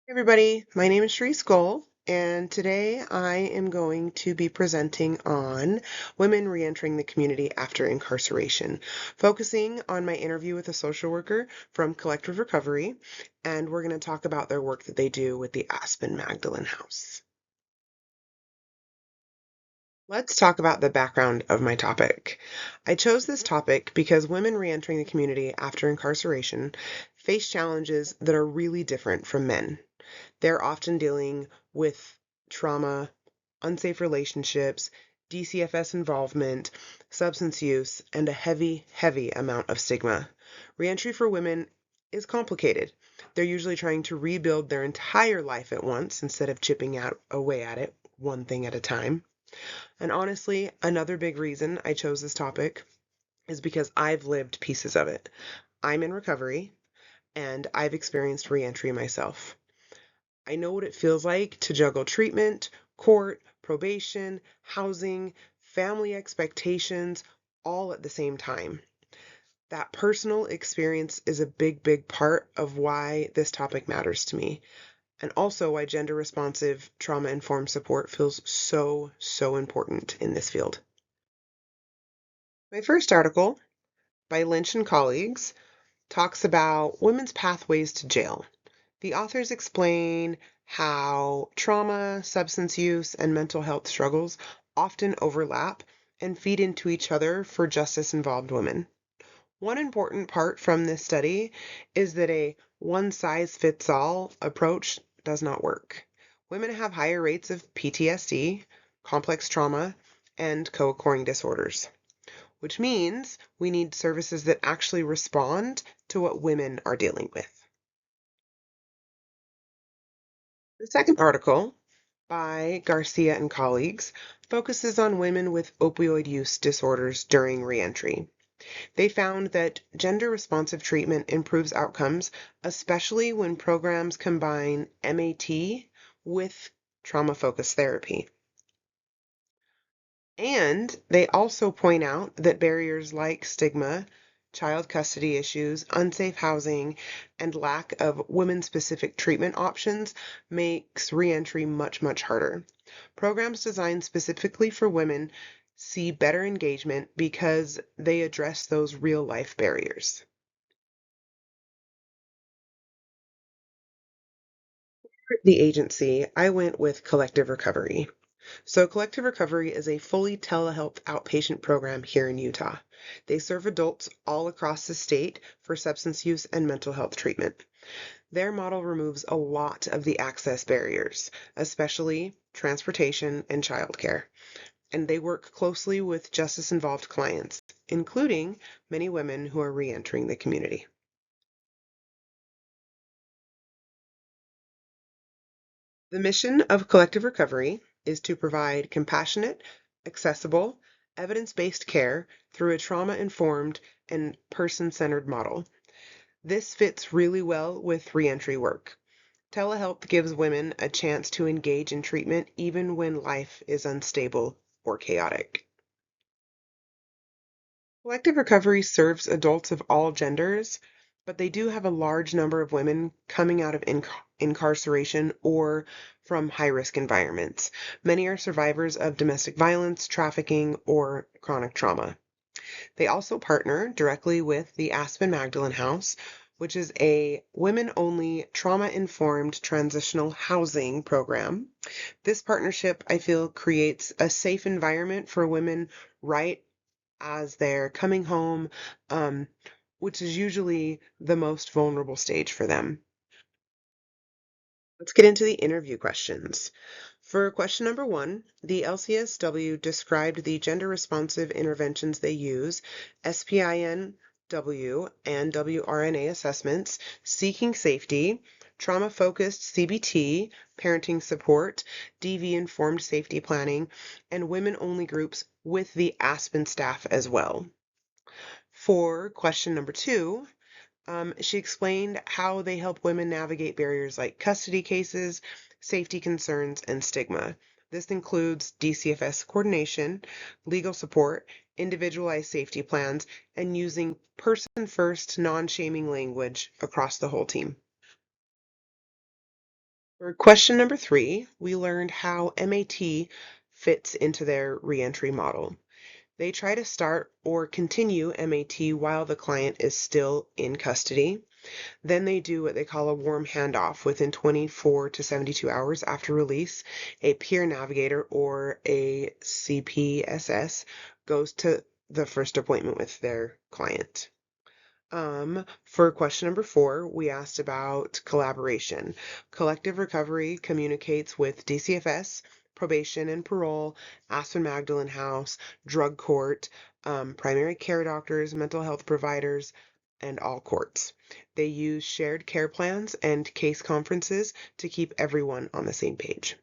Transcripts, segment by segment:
Hey everybody, my name is Sheree Skoll, and today I am going to be presenting on women reentering the community after incarceration, focusing on my interview with a social worker from Collective Recovery, and we're going to talk about their work that they do with the Aspen Magdalene House. Let's talk about the background of my topic. I chose this topic because women reentering the community after incarceration face challenges that are really different from men. They're often dealing with trauma, unsafe relationships, DCFS involvement, substance use, and a heavy, heavy amount of stigma. Reentry for women is complicated. They're usually trying to rebuild their entire life at once instead of chipping out away at it one thing at a time. And honestly, another big reason I chose this topic is because I've lived pieces of it. I'm in recovery and I've experienced reentry myself. I know what it feels like to juggle treatment, court, probation, housing, family expectations, all at the same time. That personal experience is a big, big part of why this topic matters to me, and also why gender responsive, trauma informed support feels so, so important in this field. My first article, by Lynch and colleagues, talks about women's pathways to jail. The authors explain how trauma, substance use, and mental health struggles often overlap and feed into each other for justice-involved women. One important part from this study is that a one-size-fits-all approach does not work. Women have higher rates of PTSD, complex trauma, and co-occurring disorders, which means we need services that actually respond to what women are dealing with. The second article, by Garcia and colleagues, focuses on women with opioid use disorders during reentry. They found that gender-responsive treatment improves outcomes, especially when programs combine MAT with trauma-focused therapy. And they also point out that barriers like stigma, child custody issues, unsafe housing, and lack of women-specific treatment options makes reentry much, much harder. Programs designed specifically for women see better engagement because they address those real-life barriers. For the agency, I went with Collective Recovery. So, Collective Recovery is a fully telehealth outpatient program here in Utah. They serve adults all across the state for substance use and mental health treatment. Their model removes a lot of the access barriers, especially transportation and childcare, and they work closely with justice-involved clients, including many women who are reentering the community. The mission of Collective Recovery is to provide compassionate, accessible, evidence-based care through a trauma-informed and person-centered model. This fits really well with reentry work. Telehealth gives women a chance to engage in treatment even when life is unstable or chaotic. Collective Recovery serves adults of all genders, but they do have a large number of women coming out of incarceration or from high-risk environments. Many are survivors of domestic violence, trafficking, or chronic trauma. They also partner directly with the Aspen Magdalene House, which is a women-only trauma-informed transitional housing program. This partnership, I feel, creates a safe environment for women right as they're coming home, um, which is usually the most vulnerable stage for them. Let's get into the interview questions. For question number 1, the LCSW described the gender-responsive interventions they use, SPINW and WRNA assessments, seeking safety, trauma-focused CBT, parenting support, DV-informed safety planning, and women-only groups with the Aspen staff as well. For question number 2, she explained how they help women navigate barriers like custody cases, safety concerns, and stigma. This includes DCFS coordination, legal support, individualized safety plans, and using person-first, non-shaming language across the whole team. For question number 3, we learned how MAT fits into their reentry model. They try to start or continue MAT while the client is still in custody. Then they do what they call a warm handoff. Within 24 to 72 hours after release, a peer navigator or a CPSS goes to the first appointment with their client. For question number 4, we asked about collaboration. Collective Recovery communicates with DCFS, probation and parole, Aspen Magdalene House, drug court, primary care doctors, mental health providers, and all courts. They use shared care plans and case conferences to keep everyone on the same page.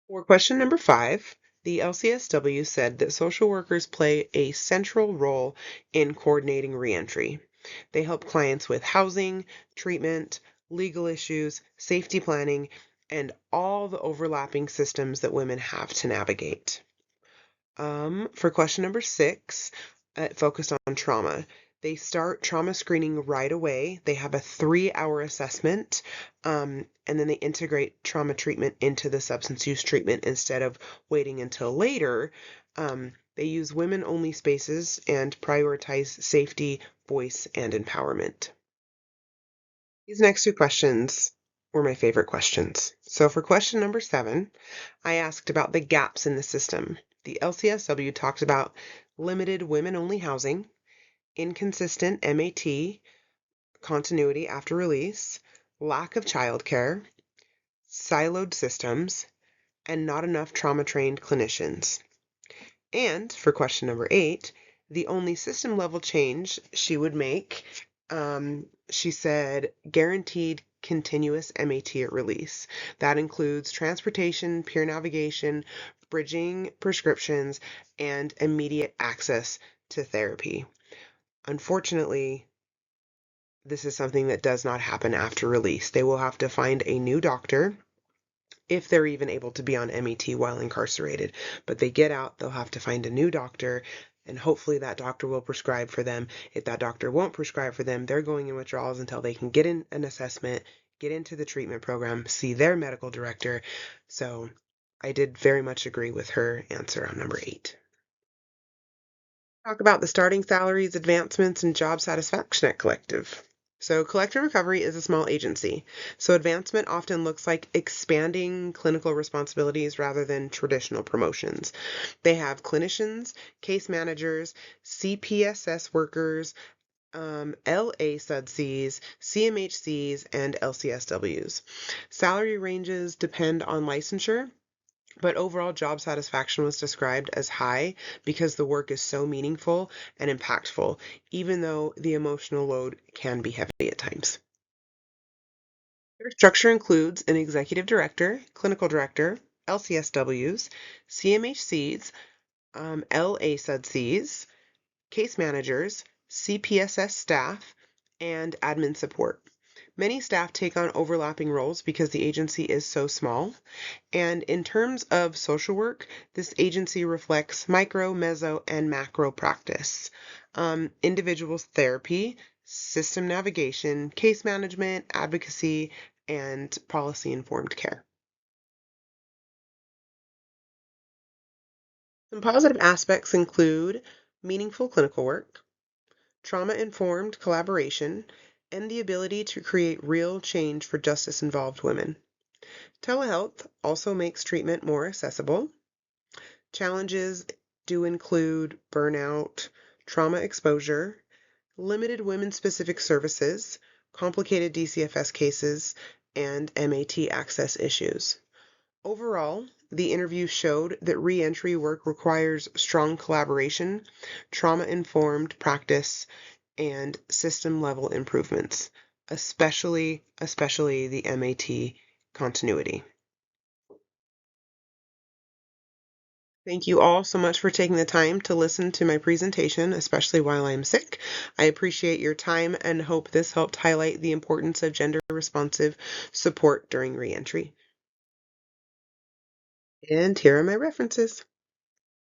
For question number 5, the LCSW said that social workers play a central role in coordinating reentry. They help clients with housing, treatment, legal issues, safety planning, and all the overlapping systems that women have to navigate. For question number 6, it focused on trauma. They start trauma screening right away. They have a 3-hour assessment, and then they integrate trauma treatment into the substance use treatment instead of waiting until later. They use women-only spaces and prioritize safety, voice, and empowerment. These next 2 questions were my favorite questions. So for question number 7, I asked about the gaps in the system. The LCSW talked about limited women-only housing, inconsistent MAT, continuity after release, lack of childcare, siloed systems, and not enough trauma-trained clinicians. And for question number 8, the only system level change she would make, she said guaranteed continuous MAT at release. That includes transportation, peer navigation, bridging prescriptions, and immediate access to therapy. Unfortunately, this is something that does not happen after release. They will have to find a new doctor if they're even able to be on MAT while incarcerated. But they get out, they'll have to find a new doctor, and hopefully that doctor will prescribe for them. If that doctor won't prescribe for them, they're going in withdrawals until they can get in an assessment, get into the treatment program, see their medical director. So I did very much agree with her answer on number 8. Talk about the starting salaries, advancements, and job satisfaction at Collective. So Collective Recovery is a small agency. So advancement often looks like expanding clinical responsibilities rather than traditional promotions. They have clinicians, case managers, CPSS workers, LA SUDCs, CMHCs, and LCSWs. Salary ranges depend on licensure, but overall job satisfaction was described as high because the work is so meaningful and impactful, even though the emotional load can be heavy at times. Their structure includes an executive director, clinical director, LCSWs, CMHCs, LA SUDCs, case managers, CPSS staff, and admin support. Many staff take on overlapping roles because the agency is so small. And in terms of social work, this agency reflects micro, meso, and macro practice. Individuals therapy, system navigation, case management, advocacy, and policy-informed care. Some positive aspects include meaningful clinical work, trauma-informed collaboration, and the ability to create real change for justice-involved women. Telehealth also makes treatment more accessible. Challenges do include burnout, trauma exposure, limited women-specific services, complicated DCFS cases, and MAT access issues. Overall, the interview showed that reentry work requires strong collaboration, trauma-informed practice, and system-level improvements, especially the MAT continuity. Thank you all so much for taking the time to listen to my presentation, especially while I'm sick. I appreciate your time and hope this helped highlight the importance of gender-responsive support during reentry. And here are my references.